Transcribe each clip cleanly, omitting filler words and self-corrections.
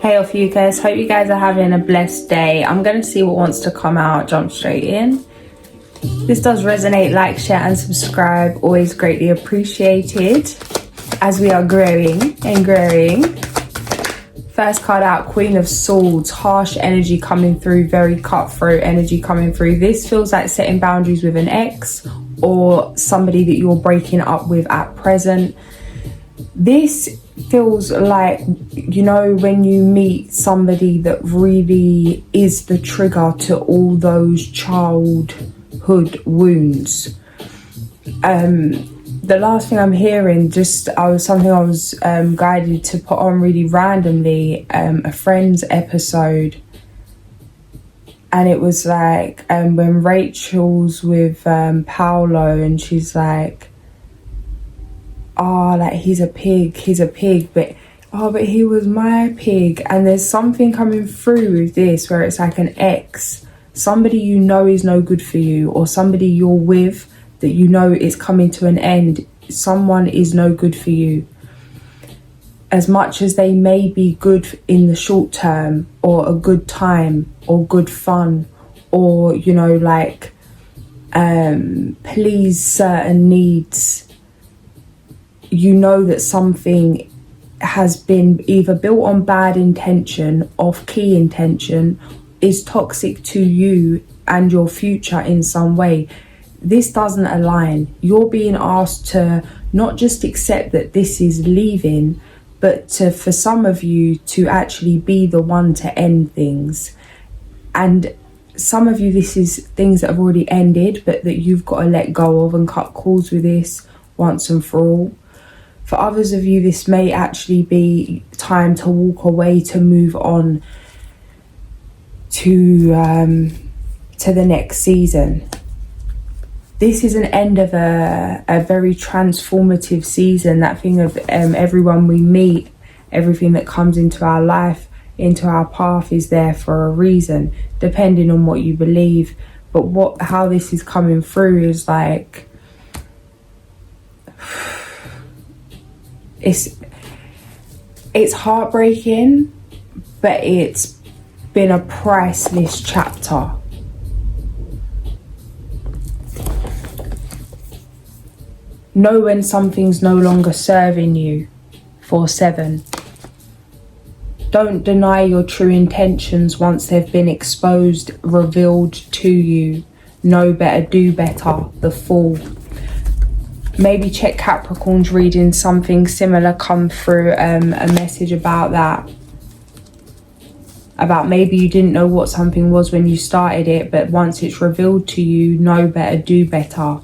Hey Ophiuchus, hope you guys are having a blessed day. I'm going to see what wants to come out, jump straight in. This does resonate, like, share and subscribe, always greatly appreciated as we are growing and growing. First card out, Queen of Swords, harsh energy coming through, very cutthroat energy coming through. This feels like setting boundaries with an ex or somebody that you're breaking up with at present. This feels like, you know, when you meet somebody that really is the trigger to all those childhood wounds. The last thing I'm hearing, I was guided to put on really randomly, a Friends episode, and it was like when Rachel's with Paolo and she's like, oh, like he's a pig, but he was my pig. And there's something coming through with this where it's like an ex, somebody you know is no good for you, or somebody you're with that you know is coming to an end. Someone is no good for you. As much as they may be good in the short term, or a good time, or good fun, or, you know, like please certain needs, you know that something has been either built on bad intention, off key intention, is toxic to you and your future in some way. This doesn't align. You're being asked to not just accept that this is leaving, but for some of you to actually be the one to end things. And some of you, this is things that have already ended, but that you've got to let go of and cut cords with this once and for all. For others of you, this may actually be time to walk away, to move on to the next season. This is an end of a very transformative season. That thing of everyone we meet, everything that comes into our life, into our path, is there for a reason, depending on what you believe. But how this is coming through is like, it's heartbreaking, but it's been a priceless chapter. Know when something's no longer serving you. 4-7. Don't deny your true intentions once they've been exposed, revealed to you. Know better, do better. The Fool. Maybe check Capricorn's reading, something similar come through, a message about that. About maybe you didn't know what something was when you started it, but once it's revealed to you, know better, do better.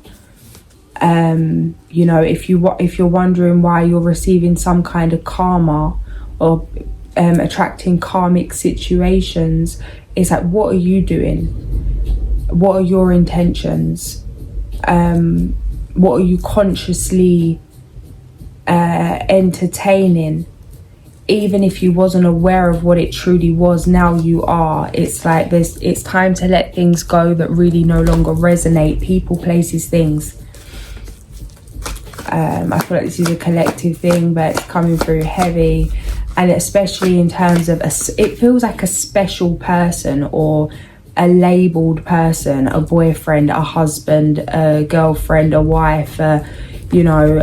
You know, if you're wondering why you're receiving some kind of karma or attracting karmic situations, it's like, what are you doing? What are your intentions? What are you consciously entertaining? Even if you wasn't aware of what it truly was, now you are. It's like it's time to let things go that really no longer resonate. People, places, things. I feel like this is a collective thing, but it's coming through heavy. And especially in terms of, it feels like a special person or a labelled person, a boyfriend, a husband, a girlfriend, a wife, you know,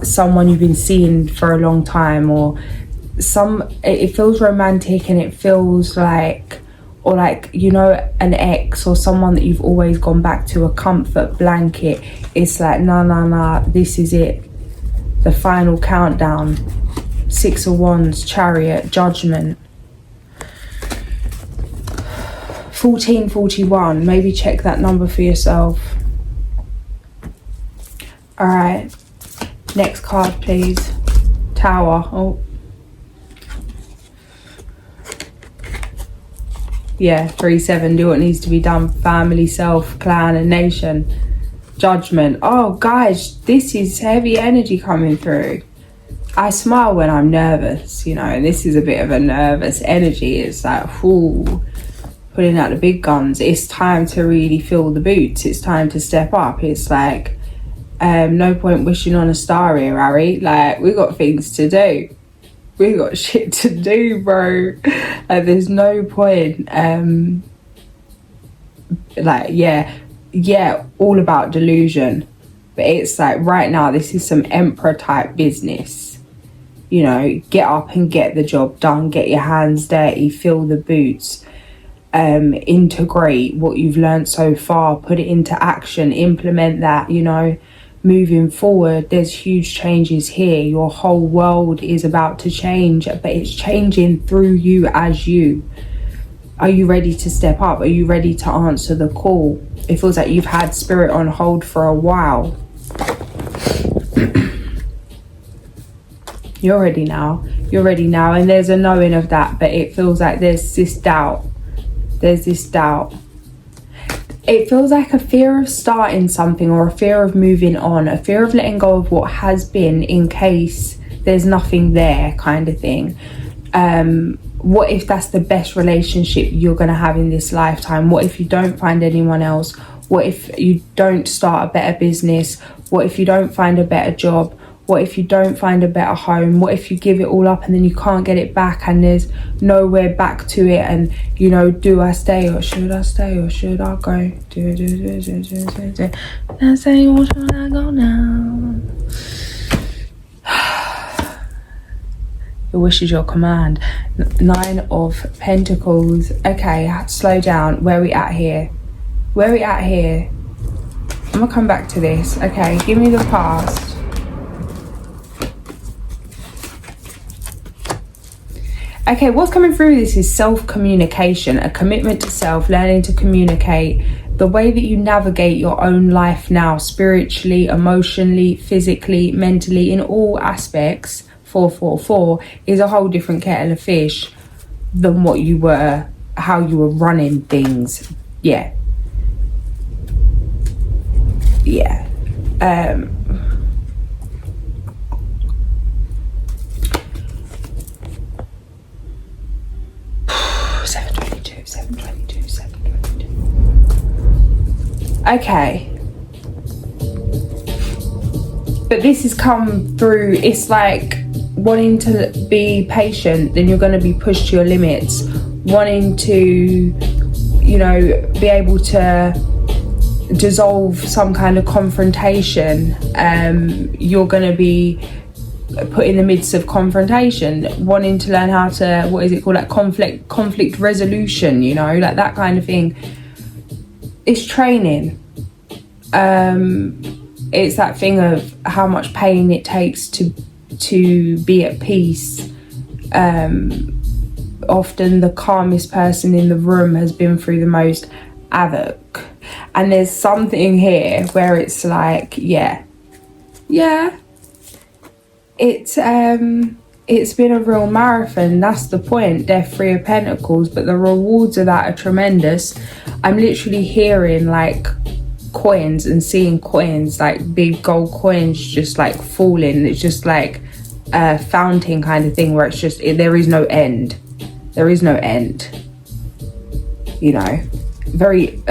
someone you've been seeing for a long time, or it feels romantic, and it feels like, or like, you know, an ex or someone that you've always gone back to, a comfort blanket. It's like, nah, this is it. The final countdown. 6 of Wands, Chariot, Judgment. 1441, maybe check that number for yourself. All right, next card, please. Tower. Oh, yeah, 3-7. Do what needs to be done. Family, self, clan, and nation. Judgment. Oh, guys, this is heavy energy coming through. I smile when I'm nervous, you know, and this is a bit of a nervous energy. It's like, ooh, putting out the big guns. It's time to really fill the boots. It's time to step up. It's like, no point wishing on a star here, Harry. Like, we got things to do. we got shit to do, bro. Like, there's no point. Like, yeah, all about delusion. But it's like, right now, this is some emperor type business. You know, get up and get the job done, get your hands dirty, fill the boots, integrate what you've learned so far, put it into action, implement that, you know. Moving forward, there's huge changes here. Your whole world is about to change, but it's changing through you as you. Are you ready to step up? Are you ready to answer the call? It feels like you've had spirit on hold for a while. You're ready now. You're ready now. And there's a knowing of that, but it feels like there's this doubt. There's this doubt. It feels like a fear of starting something, or a fear of moving on, a fear of letting go of what has been in case there's nothing there, kind of thing. What if that's the best relationship you're going to have in this lifetime? What if you don't find anyone else? What if you don't start a better business? What if you don't find a better job? What if you don't find a better home? What if you give it all up and then you can't get it back, and there's nowhere back to it? And, you know, do I stay, or should I stay, or should I go? I say, or should I go now? Your wish is your command. 9 of Pentacles. Okay, slow down. Where are we at here? Where are we at here? I'm gonna come back to this. Okay, give me the past. Okay, what's coming through this is self-communication, a commitment to self, learning to communicate, the way that you navigate your own life now, spiritually, emotionally, physically, mentally, in all aspects. 444 is a whole different kettle of fish than what you were, how you were running things. Yeah. 722. Okay. But this has come through, it's like wanting to be patient, then you're going to be pushed to your limits. Wanting to, you know, be able to dissolve some kind of confrontation. You're going to be put in the midst of confrontation, wanting to learn how to, what is it called, like conflict resolution, you know, like that kind of thing. It's training. It's that thing of how much pain it takes to be at peace. Often the calmest person in the room has been through the most havoc, and there's something here where it's like, it's been a real marathon. That's the point. They're 3 of Pentacles, but the rewards of that are tremendous. I'm literally hearing like coins and seeing coins, like big gold coins just like falling. It's just like a fountain kind of thing where it's just, there is no end. There is no end. You know, very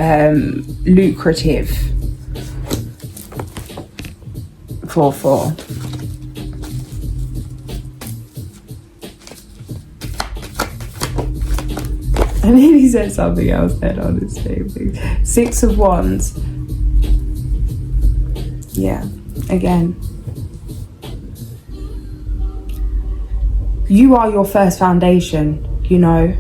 lucrative. 4-4. I nearly said something else then, honestly. 6 of Wands. Yeah, again. You are your first foundation, you know.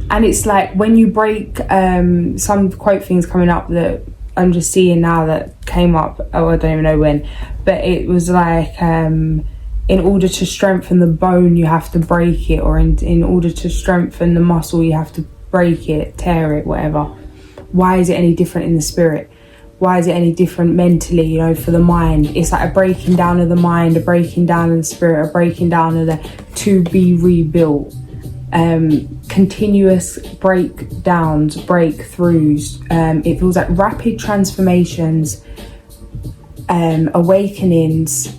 And it's like when you break, some quote things coming up that I'm just seeing now that came up, oh, I don't even know when. But it was like, in order to strengthen the bone, you have to break it. Or in order to strengthen the muscle, you have to break it, tear it, whatever. Why is it any different in the spirit? Why is it any different mentally, you know, for the mind? It's like a breaking down of the mind, a breaking down of the spirit, a breaking down of the to be rebuilt. Continuous breakdowns, breakthroughs. It feels like rapid transformations, awakenings.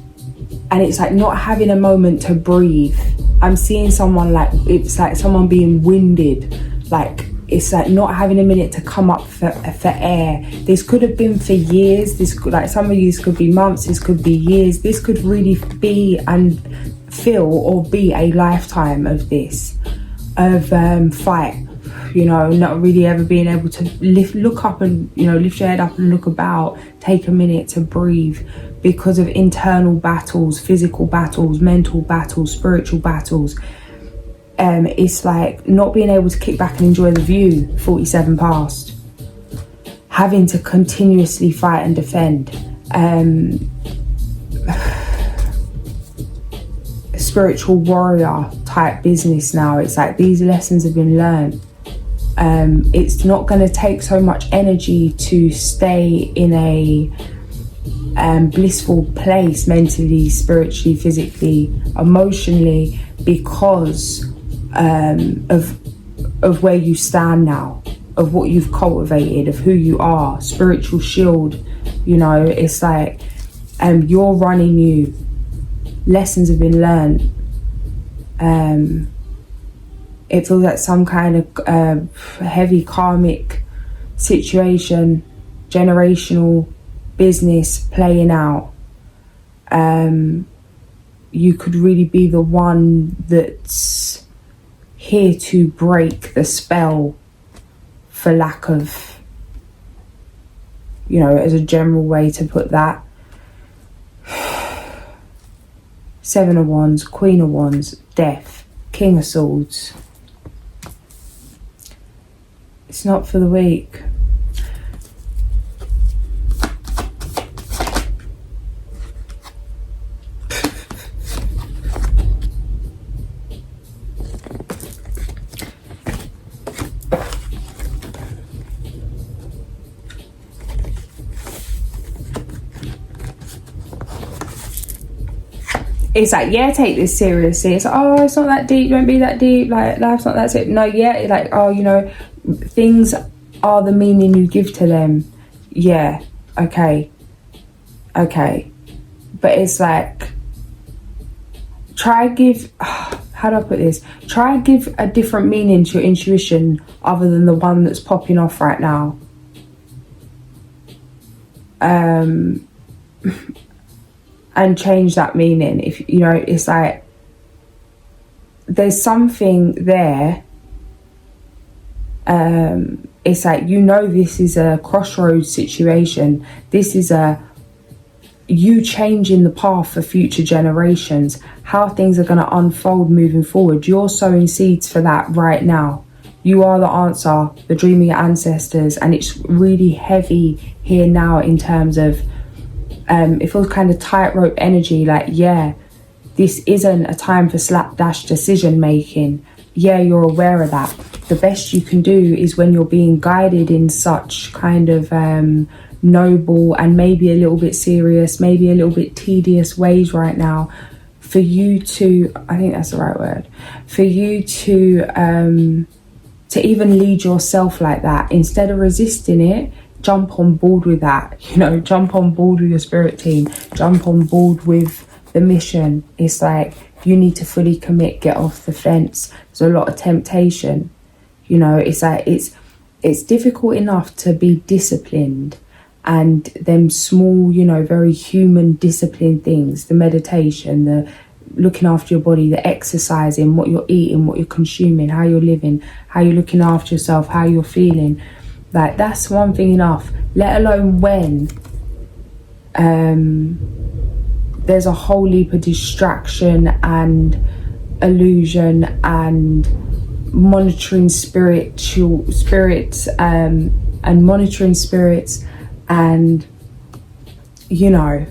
And it's like not having a moment to breathe. I'm seeing someone like, it's like someone being winded. Like, it's like not having a minute to come up for air. This could have been for years. This could, like, some of these could be months. This could be years. This could really be, and feel or be a lifetime of this, of fight, you know, not really ever being able to look up and, you know, lift your head up and look about, take a minute to breathe, because of internal battles, physical battles, mental battles, spiritual battles. It's like not being able to kick back and enjoy the view, 47 past, having to continuously fight and defend. Spiritual warrior type business now. It's like these lessons have been learned. It's not going to take so much energy to stay in a blissful place mentally, spiritually, physically, emotionally, because of where you stand now, of what you've cultivated, of who you are. Spiritual shield, you know, it's like you're running you. Lessons have been learned. It feels like some kind of heavy karmic situation, generational business playing out. You could really be the one that's here to break the spell, for lack of, you know, as a general way to put that. Seven of Wands, Queen of Wands, Death, King of Swords. It's not for the weak. It's like, yeah, take this seriously. It's like, oh, it's not that deep, don't be that deep, like, life's not that deep. No, yeah, like, oh, you know, things are the meaning you give to them. Yeah, okay. But it's like, how do I put this? Try give a different meaning to your intuition other than the one that's popping off right now. And change that meaning. If you know, it's like there's something there. It's like, you know, this is a crossroads situation. This is you changing the path for future generations, how things are going to unfold moving forward. You're sowing seeds for that right now. You are the answer, the dream of your ancestors, and it's really heavy here now in terms of it feels kind of tightrope energy. Like, yeah, this isn't a time for slapdash decision making. Yeah, you're aware of that. The best you can do is, when you're being guided in such kind of noble and maybe a little bit serious, maybe a little bit tedious ways right now, for you to, I think that's the right word, for you to even lead yourself like that, instead of resisting it. Jump on board with that, you know, jump on board with your spirit team, jump on board with the mission. It's like, you need to fully commit, get off the fence. There's a lot of temptation, you know. It's like, it's difficult enough to be disciplined, and them small, you know, very human disciplined things, the meditation, the looking after your body, the exercising, what you're eating, what you're consuming, how you're living, how you're looking after yourself, how you're feeling. Like, that's one thing enough, let alone when there's a whole heap of distraction and illusion and monitoring spirits and monitoring spirits, and, you know,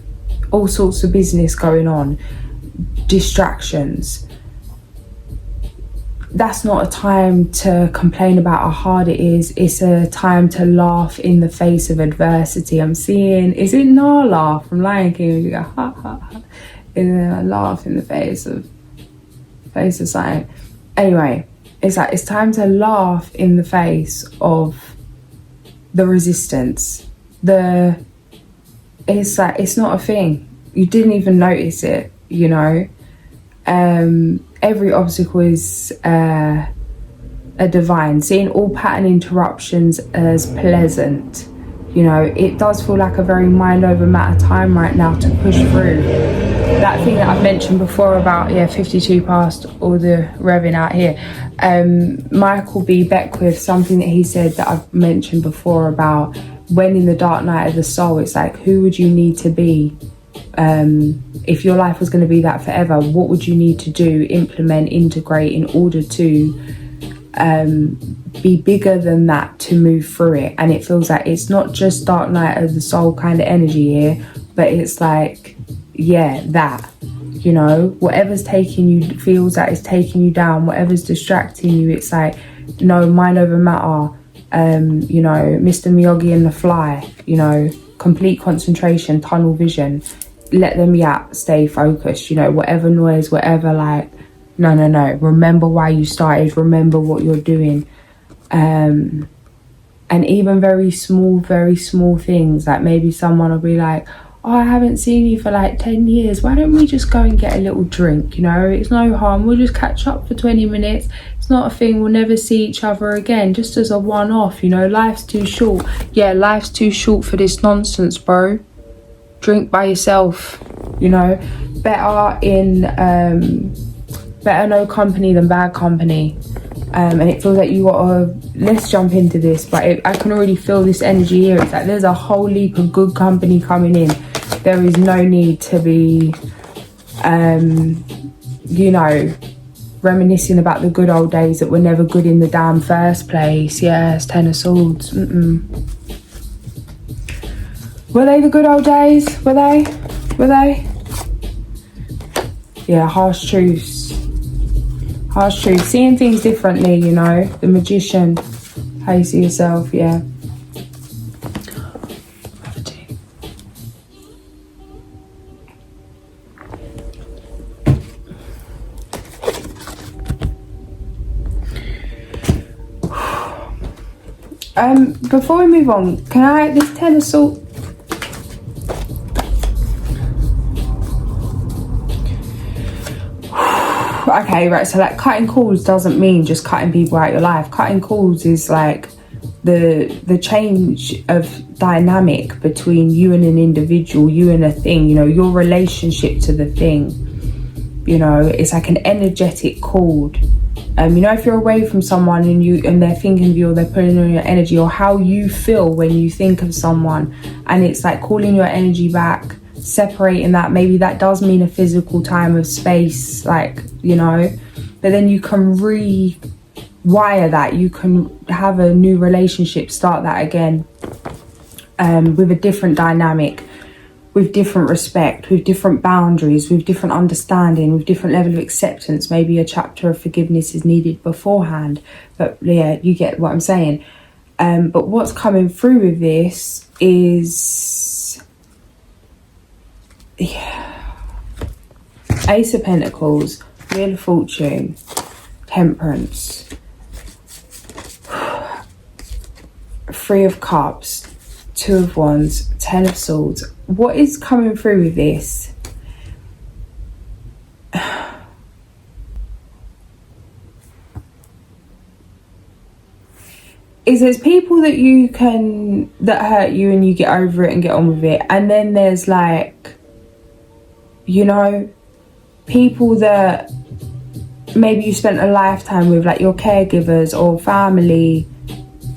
all sorts of business going on, distractions. That's not a time to complain about how hard it is. It's a time to laugh in the face of adversity. I'm seeing, is it Nala from Lion King? You go, ha, ha, ha. And then I laugh in the face of something. Anyway, it's like, it's time to laugh in the face of the resistance. It's like, it's not a thing. You didn't even notice it, you know. Every obstacle is a divine. Seeing all pattern interruptions as pleasant. You know, it does feel like a very mind over matter time right now to push through. that thing that I've mentioned before about 52 past all the revving out here, Michael B. Beckwith, something that he said that I've mentioned before about when in the dark night of the soul, it's like, who would you need to be if your life was going to be that forever? What would you need to do, implement, integrate in order to be bigger than that, to move through it? And it feels like it's not just dark night of the soul kind of energy here, but it's like, that, you know, whatever's taking you, feels that it's taking you down, whatever's distracting you, it's like, no, mind over matter. You know, Mr. Miyagi and the Fly, you know, complete concentration, tunnel vision, let them stay focused, you know, whatever noise, whatever, like, no, remember why you started, remember what you're doing. And even very small things, like maybe someone will be like, oh, I haven't seen you for like 10 years, why don't we just go and get a little drink, you know, it's no harm, we'll just catch up for 20 minutes, it's not a thing, we'll never see each other again, just as a one-off, you know, life's too short. Life's too short for this nonsense, bro. Drink by yourself, you know, better no company than bad company. And it feels like you gotta, let's jump into this, but I can already feel this energy here. It's like there's a whole heap of good company coming in. There is no need to be, you know, reminiscing about the good old days that were never good in the damn first place. Yes, Ten of Swords. Were they the good old days? Were they? Yeah, harsh truths. Seeing things differently, you know. The Magician. How you see yourself, yeah. Before we move on, this Ten of Swords. Okay, right, so like cutting cords doesn't mean just cutting people out of your life. Cutting cords is like the change of dynamic between you and an individual, you and a thing, you know, your relationship to the thing. You know, it's like an energetic cord. You know, if you're away from someone and they're thinking of you, or they're pulling on your energy, or how you feel when you think of someone, and it's like calling your energy back, separating that. Maybe that does mean a physical time of space, like, you know, but then you can rewire that. You can have a new relationship, start that again, with a different dynamic, with different respect, with different boundaries, with different understanding, with different level of acceptance. Maybe a chapter of forgiveness is needed beforehand, but yeah, you get what I'm saying. But what's coming through with this is Ace of Pentacles, Wheel of Fortune, Temperance, Three of Cups, Two of Wands, Ten of Swords. What is coming through with this? Is there's people that hurt you and you get over it and get on with it, and then there's like, you know, people that maybe you spent a lifetime with, like your caregivers or family,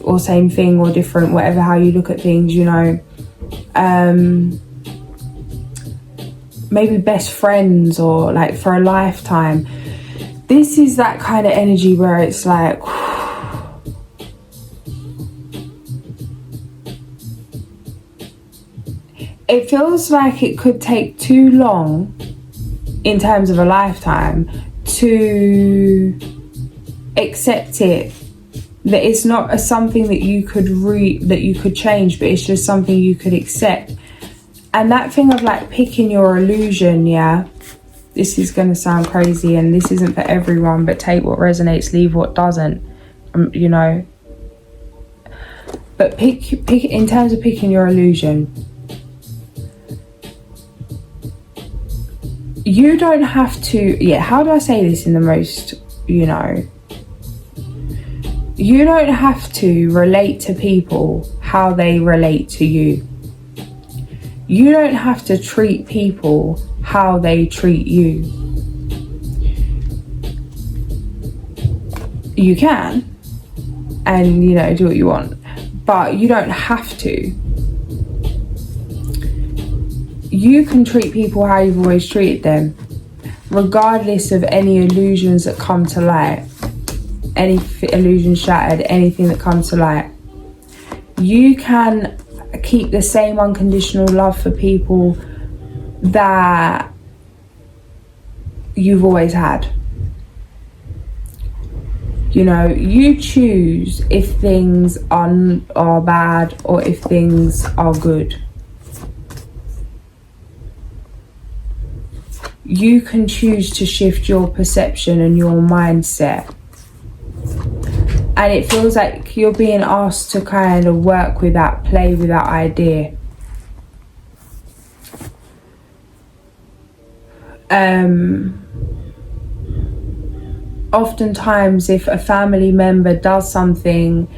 or same thing or different, whatever, how you look at things, you know. Maybe best friends, or like for a lifetime. This is that kind of energy where it's like, it feels like it could take too long in terms of a lifetime to accept it, that it's not something that you could change, but it's just something you could accept. And that thing of like picking your illusion, yeah, this is going to sound crazy and this isn't for everyone, but take what resonates, leave what doesn't, you know. But pick in terms of picking your illusion, you don't have to, how do I say this in the most, you know, you don't have to relate to people how they relate to you. You don't have to treat people how they treat you. You can, and you know, do what you want, but you don't have to. You can treat people how you've always treated them, regardless of any illusions that come to light, any illusions shattered, anything that comes to light. You can keep the same unconditional love for people that you've always had. You know, you choose if things are bad or if things are good. You can choose to shift your perception and your mindset. And it feels like you're being asked to kind of work with that, play with that idea. Oftentimes, if a family member does something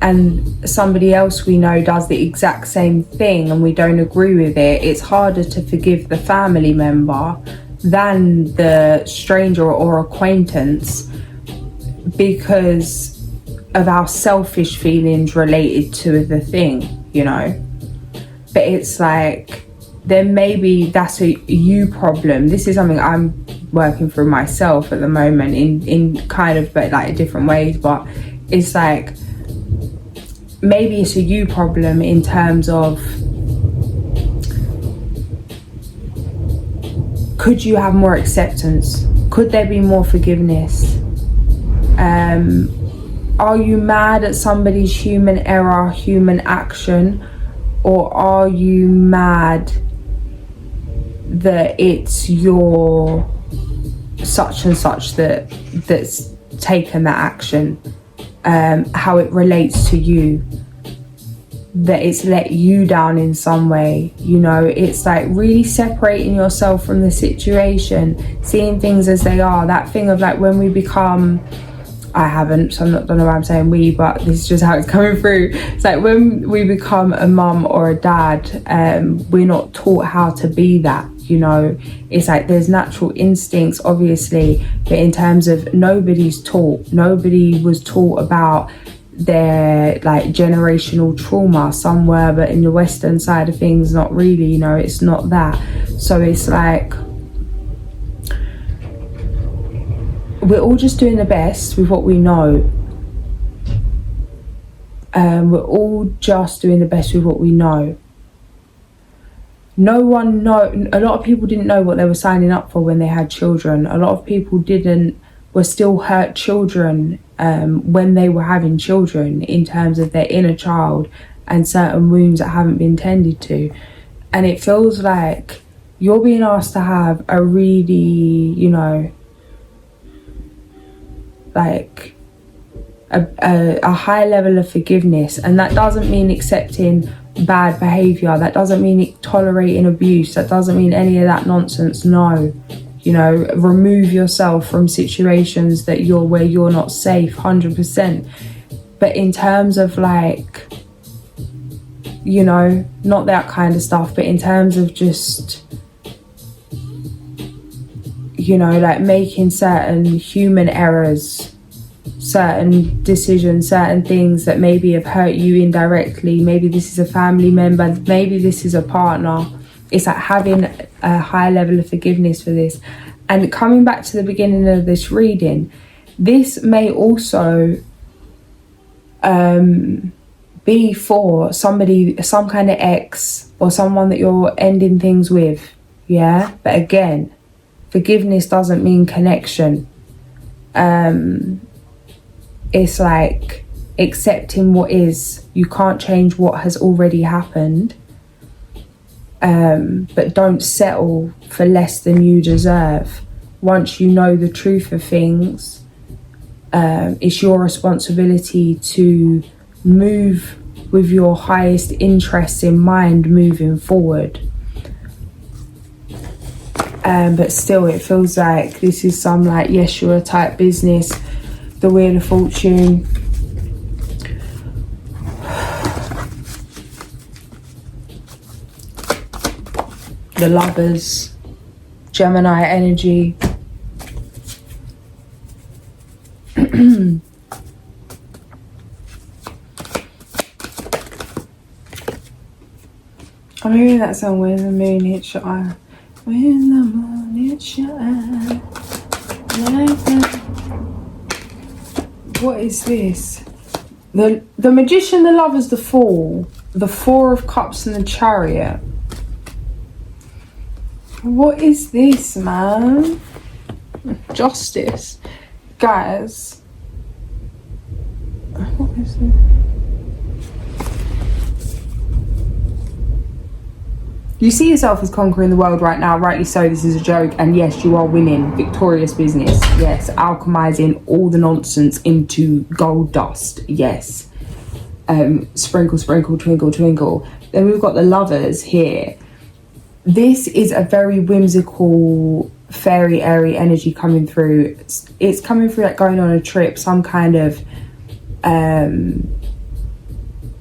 and somebody else we know does the exact same thing and we don't agree with it, it's harder to forgive the family member than the stranger or acquaintance, because of our selfish feelings related to the thing, you know. But it's like, then maybe that's a you problem. This is something I'm working through myself at the moment in kind of, but like different ways. But it's like, maybe it's a you problem in terms of, could you have more acceptance? Could there be more forgiveness? Are you mad at somebody's human error, human action? Or are you mad that it's your such and such that's taken that action? How it relates to you, that it's let you down in some way, you know. It's like really separating yourself from the situation, seeing things as they are. That thing of like, when we become, I haven't, so don't know why I'm saying we, but this is just how it's coming through. It's like when we become a mum or a dad, we're not taught how to be that, you know. It's like there's natural instincts, obviously, but in terms of nobody was taught about their like generational trauma. Some were, but in the Western side of things, not really, you know. It's not that. So it's like, we're all just doing the best with what we know. We're all just doing the best with what we know. A lot of people didn't know what they were signing up for when they had children. A lot of people were still hurt children when they were having children, in terms of their inner child and certain wounds that haven't been tended to. And it feels like you're being asked to have a really, you know, like a high level of forgiveness. And that doesn't mean accepting bad behavior, that doesn't mean tolerating abuse, that doesn't mean any of that nonsense. No, you know, remove yourself from situations where you're not safe, 100%. But in terms of like, you know, not that kind of stuff, but in terms of just, you know, like making certain human errors, certain decisions, certain things that maybe have hurt you indirectly. Maybe this is a family member, maybe this is a partner. It's like having a high level of forgiveness for this. And coming back to the beginning of this reading, this may also be for somebody, some kind of ex or someone that you're ending things with, yeah? But again, forgiveness doesn't mean connection. It's like accepting what is. You can't change what has already happened. But don't settle for less than you deserve. Once you know the truth of things, it's your responsibility to move with your highest interests in mind moving forward. But still, it feels like this is some like Yeshua type business. The Wheel of Fortune. The Lovers. Gemini energy. I'm hearing that song, When the Moon Hits Your Eye. When the moon hits your eye. Like that. What is this? The Magician, the Lovers, the Fool, the Four of Cups and the Chariot. What is this, man? Justice. Guys. What is this? You see yourself as conquering the world right now, rightly so. This is a joke, and yes, you are winning. Victorious business, yes. Alchemizing all the nonsense into gold dust, yes. Sprinkle, sprinkle, twinkle, twinkle. Then we've got the Lovers here. This is a very whimsical, fairy, airy energy coming through. It's coming through like going on a trip, some kind of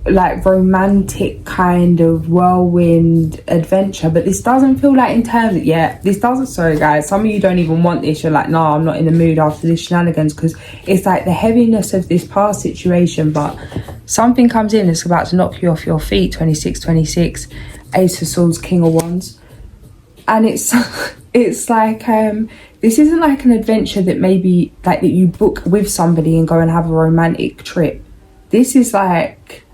like romantic kind of whirlwind adventure, but this doesn't feel like in terms of, this doesn't, sorry guys, some of you don't even want this, you're like, no, I'm not in the mood after this shenanigans, because it's like the heaviness of this past situation, but something comes in that's about to knock you off your feet. 26, Ace of Swords, King of Wands, and it's like this isn't like an adventure that maybe like that you book with somebody and go and have a romantic trip. This is like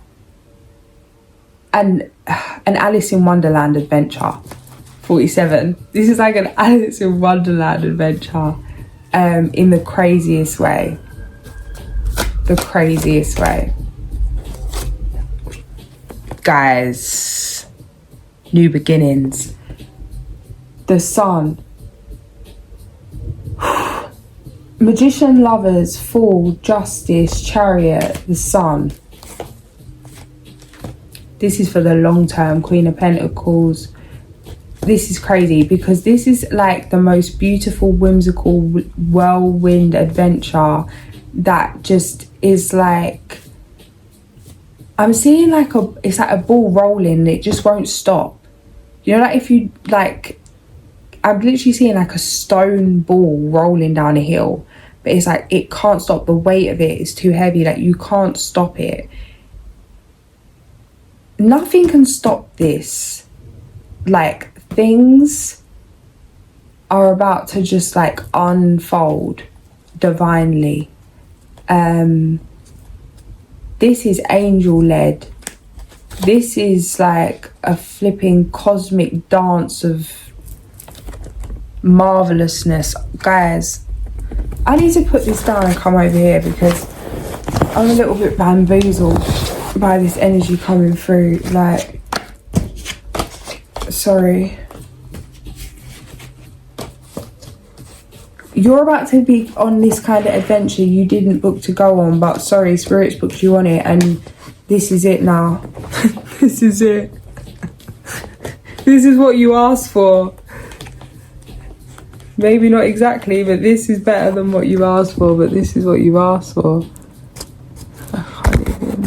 an Alice in Wonderland adventure. 47. This is like an Alice in Wonderland adventure, in the craziest way. The craziest way. Guys, new beginnings. The Sun. Magician, Lovers, Fool, Justice, Chariot, the Sun. This is for the long term. Queen of Pentacles. This is crazy because this is like the most beautiful, whimsical, whirlwind adventure that just is like, I'm seeing like it's like a ball rolling, it just won't stop. You know, like if you like, I'm literally seeing like a stone ball rolling down a hill, but it's like it can't stop. The weight of it is too heavy, like you can't stop it. Nothing can stop this. Like things are about to just like unfold divinely. This is angel led. This is like a flipping cosmic dance of marvelousness. Guys, I need to put this down and come over here because I'm a little bit bamboozled by this energy coming through. Like, sorry. You're about to be on this kind of adventure you didn't book to go on, but sorry, spirits booked you on it, and this is it now. This is it. This is what you asked for. Maybe not exactly, but this is better than what you asked for, but this is what you asked for. I can't even.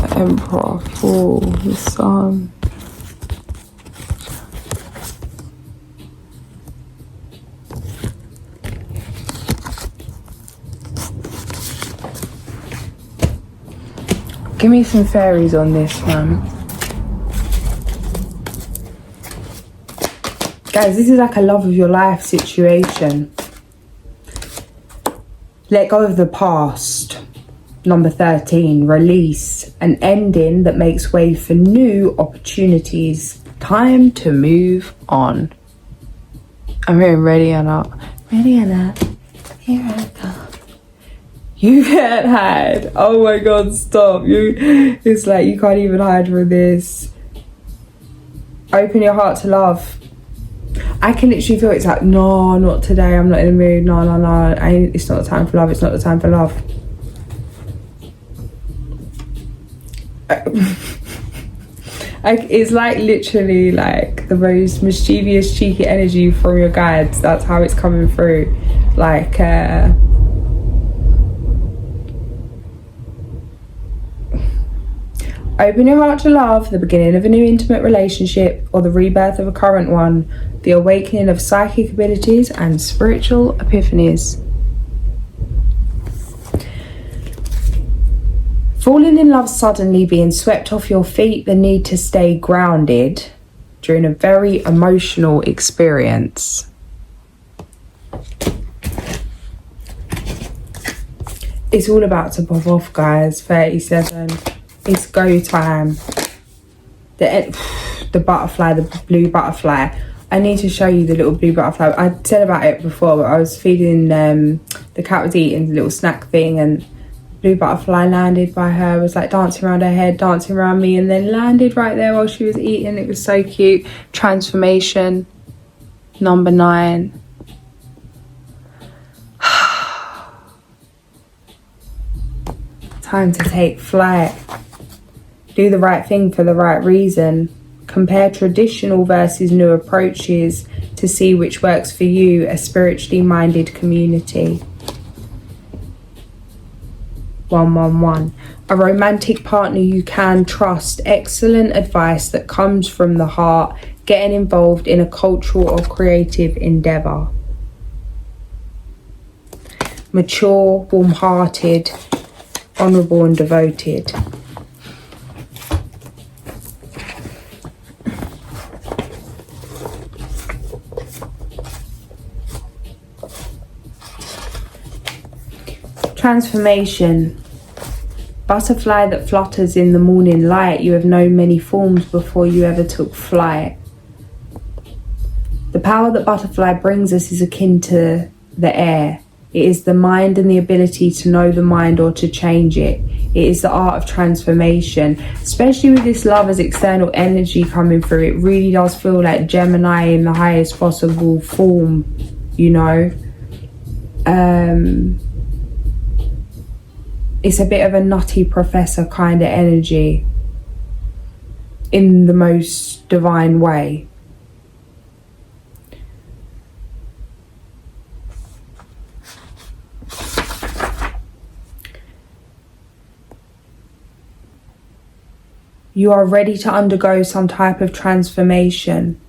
The Emperor, Fool, the Sun. Give me some fairies on this, man. Guys, this is like a love of your life situation. Let go of the past. Number 13, release. An ending that makes way for new opportunities. Time to move on. I'm hearing ready or not. Ready or not. Here I go. You can't hide. Oh my god, stop. It's like you can't even hide from this. Open your heart to love. I can literally feel it's like, no, not today. I'm not in the mood. No. It's not the time for love. It's not the time for love. It's like literally like the most mischievous, cheeky energy from your guides. That's how it's coming through. Like, Open your heart to love, the beginning of a new intimate relationship, or the rebirth of a current one, the awakening of psychic abilities and spiritual epiphanies. Falling in love suddenly, being swept off your feet, the need to stay grounded during a very emotional experience. It's all about to pop off, guys. 37. It's go time. The butterfly, the blue butterfly. I need to show you the little blue butterfly. I said about it before, but I was feeding, the cat was eating the little snack thing, and blue butterfly landed by her, was like dancing around her head, dancing around me, and then landed right there while she was eating. It was so cute. Transformation, number 9. Time to take flight. Do the right thing for the right reason. Compare traditional versus new approaches to see which works for you, a spiritually minded community. 111. A romantic partner you can trust. Excellent advice that comes from the heart. Getting involved in a cultural or creative endeavour. Mature, warm-hearted, honourable and devoted. Transformation. Butterfly that flutters in the morning light, you have known many forms before you ever took flight. The power that butterfly brings us is akin to the air. It is the mind and the ability to know the mind or to change it. It is the art of transformation, especially with this love as external energy coming through. It really does feel like Gemini in the highest possible form, you know. It's a bit of a nutty professor kind of energy in the most divine way. You are ready to undergo some type of transformation.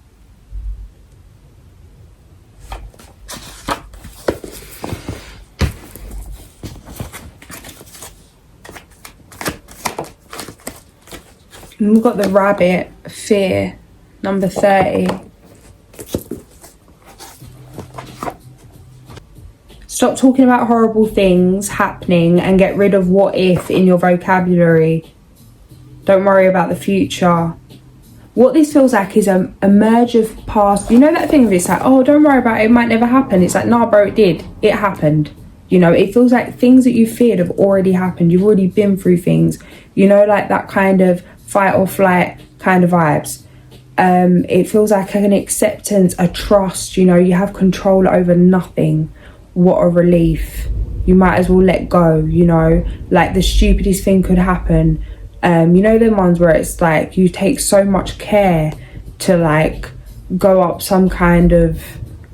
And we've got the rabbit, fear, number 30. Stop talking about horrible things happening and get rid of what if in your vocabulary. Don't worry about the future. What this feels like is a merge of past. You know that thing where it's like, oh, don't worry about it, it might never happen. It's like, nah, bro, it did. It happened. You know, it feels like things that you feared have already happened. You've already been through things. You know, like that kind of fight or flight kind of vibes. It feels like an acceptance, a trust. You know, you have control over nothing. What a relief. You might as well let go, you know. Like the stupidest thing could happen. You know them ones where it's like you take so much care to like go up some kind of,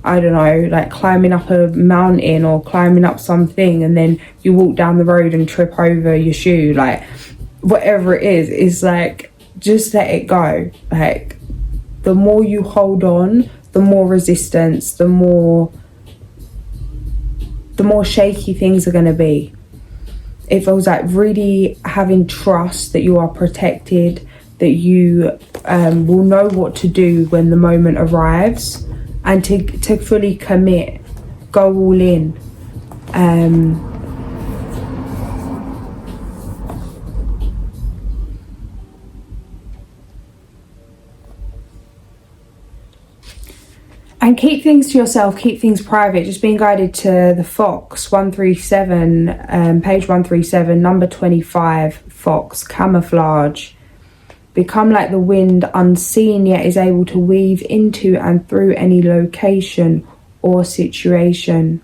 I don't know, like climbing up a mountain or climbing up something, and then you walk down the road and trip over your shoe, like whatever it is, it's like just let it go. Like the more you hold on, the more resistance, the more shaky things are going to be. It feels like really having trust that you are protected, that you will know what to do when the moment arrives, and to fully commit, go all in. And keep things to yourself, keep things private. Just being guided to the Fox 137, page 137, number 25, Fox, camouflage. Become like the wind, unseen, yet is able to weave into and through any location or situation.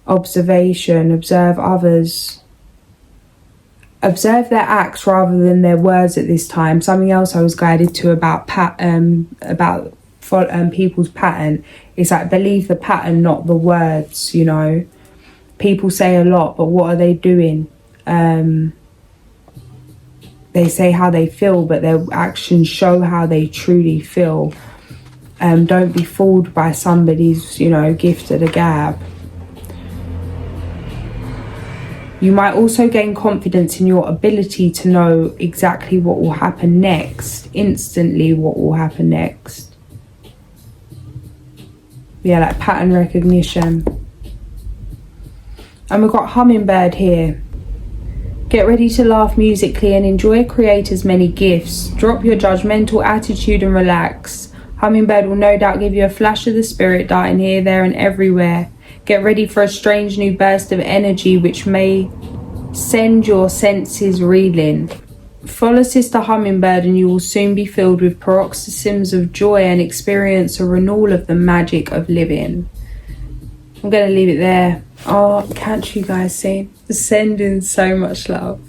Observation, observe others. Observe their acts rather than their words at this time. Something else I was guided to about people's pattern is like believe the pattern, not the words. You know, people say a lot, but what are they doing? they say how they feel, but their actions show how they truly feel. Don't be fooled by somebody's, you know, gift of the gab. You might also gain confidence in your ability to know exactly what will happen next, instantly what will happen next. Yeah, like pattern recognition. And we've got hummingbird here. Get ready to laugh musically and enjoy, create as many gifts. Drop your judgmental attitude and relax. Hummingbird will no doubt give you a flash of the spirit darting here, there and everywhere. Get ready for a strange new burst of energy which may send your senses reeling. Follow Sister Hummingbird and you will soon be filled with paroxysms of joy and experience a renewal of the magic of living. I'm going to leave it there. Oh, can't you guys see? Sending so much love.